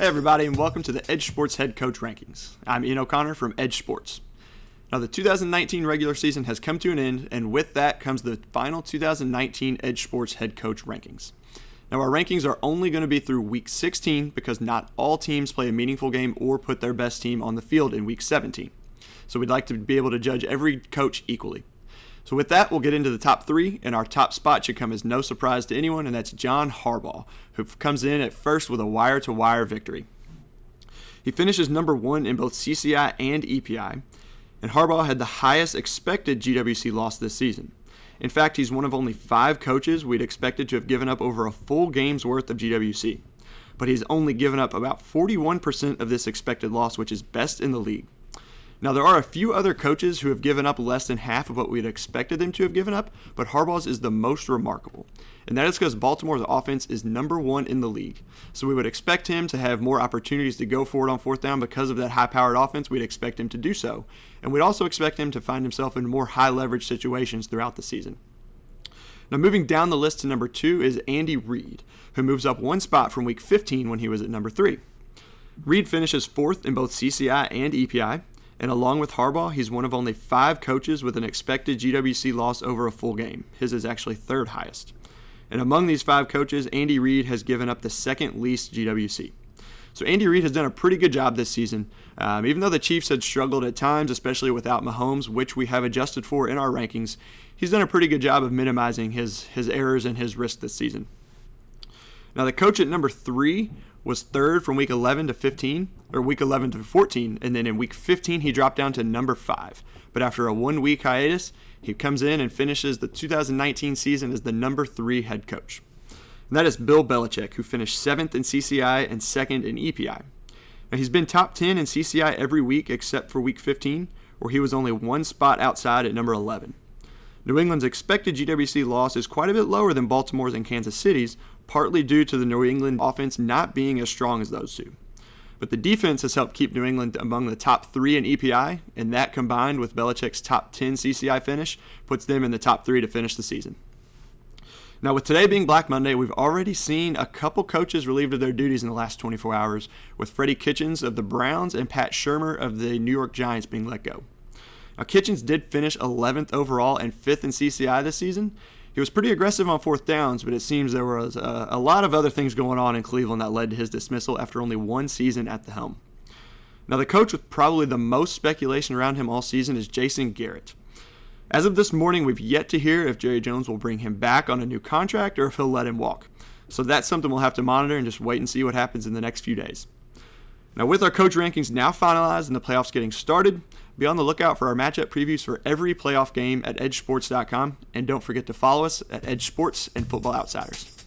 Hey everybody, and welcome to the EdjSports Head Coach Rankings. I'm Ian O'Connor from EdjSports. Now the 2019 regular season has come to an end, and with that comes the final 2019 EdjSports Head Coach Rankings. Now our rankings are only going to be through Week 16 because not all teams play a meaningful game or put their best team on the field in Week 17. So we'd like to be able to judge every coach equally. So with that, we'll get into the top three, and our top spot should come as no surprise to anyone, and that's John Harbaugh, who comes in at first with a wire-to-wire victory. He finishes number one in both CCI and EPI, and Harbaugh had the highest expected GWC loss this season. In fact, he's one of only 5 coaches we'd expected to have given up over a full game's worth of GWC, but he's only given up about 41% of this expected loss, which is best in the league. Now, there are a few other coaches who have given up less than half of what we had expected them to have given up, but Harbaugh's is the most remarkable. And that is because Baltimore's offense is number one in the league. So we would expect him to have more opportunities to go for it on fourth down because of that high-powered offense. We'd expect him to do so. And we'd also expect him to find himself in more high-leverage situations throughout the season. Now, moving down the list to number 2 is Andy Reid, who moves up one spot from Week 15 when he was at number 3. Reid finishes 4th in both CCI and EPI. And along with Harbaugh, he's one of only 5 coaches with an expected GWC loss over a full game. His is actually 3rd highest. And among these 5 coaches, Andy Reid has given up the second least GWC. So Andy Reid has done a pretty good job this season. Even though the Chiefs had struggled at times, especially without Mahomes, which we have adjusted for in our rankings, he's done a pretty good job of minimizing his errors and his risk this season. Now the coach at number 3 was 3rd from Week 11 to 15, or Week 11 to 14, and then in Week 15 he dropped down to number 5. But after a 1-week hiatus, he comes in and finishes the 2019 season as the number 3 head coach. And that is Bill Belichick, who finished 7th in CCI and 2nd in EPI. Now he's been top 10 in CCI every week except for Week 15, where he was only one spot outside at number 11. New England's expected GWC loss is quite a bit lower than Baltimore's and Kansas City's, partly due to the New England offense not being as strong as those two. But the defense has helped keep New England among the top 3 in EPI, and that combined with Belichick's top 10 CCI finish puts them in the top 3 to finish the season. Now, with today being Black Monday, we've already seen a couple coaches relieved of their duties in the last 24 hours, with Freddie Kitchens of the Browns and Pat Shurmur of the New York Giants being let go. Now, Kitchens did finish 11th overall and 5th in CCI this season. He was pretty aggressive on fourth downs, but it seems there was a lot of other things going on in Cleveland that led to his dismissal after only one season at the helm. Now, the coach with probably the most speculation around him all season is Jason Garrett. As of this morning, we've yet to hear if Jerry Jones will bring him back on a new contract or if he'll let him walk. So that's something we'll have to monitor and just wait and see what happens in the next few days. Now, with our coach rankings now finalized and the playoffs getting started, be on the lookout for our matchup previews for every playoff game at EdjSports.com, and don't forget to follow us at EdjSports and Football Outsiders.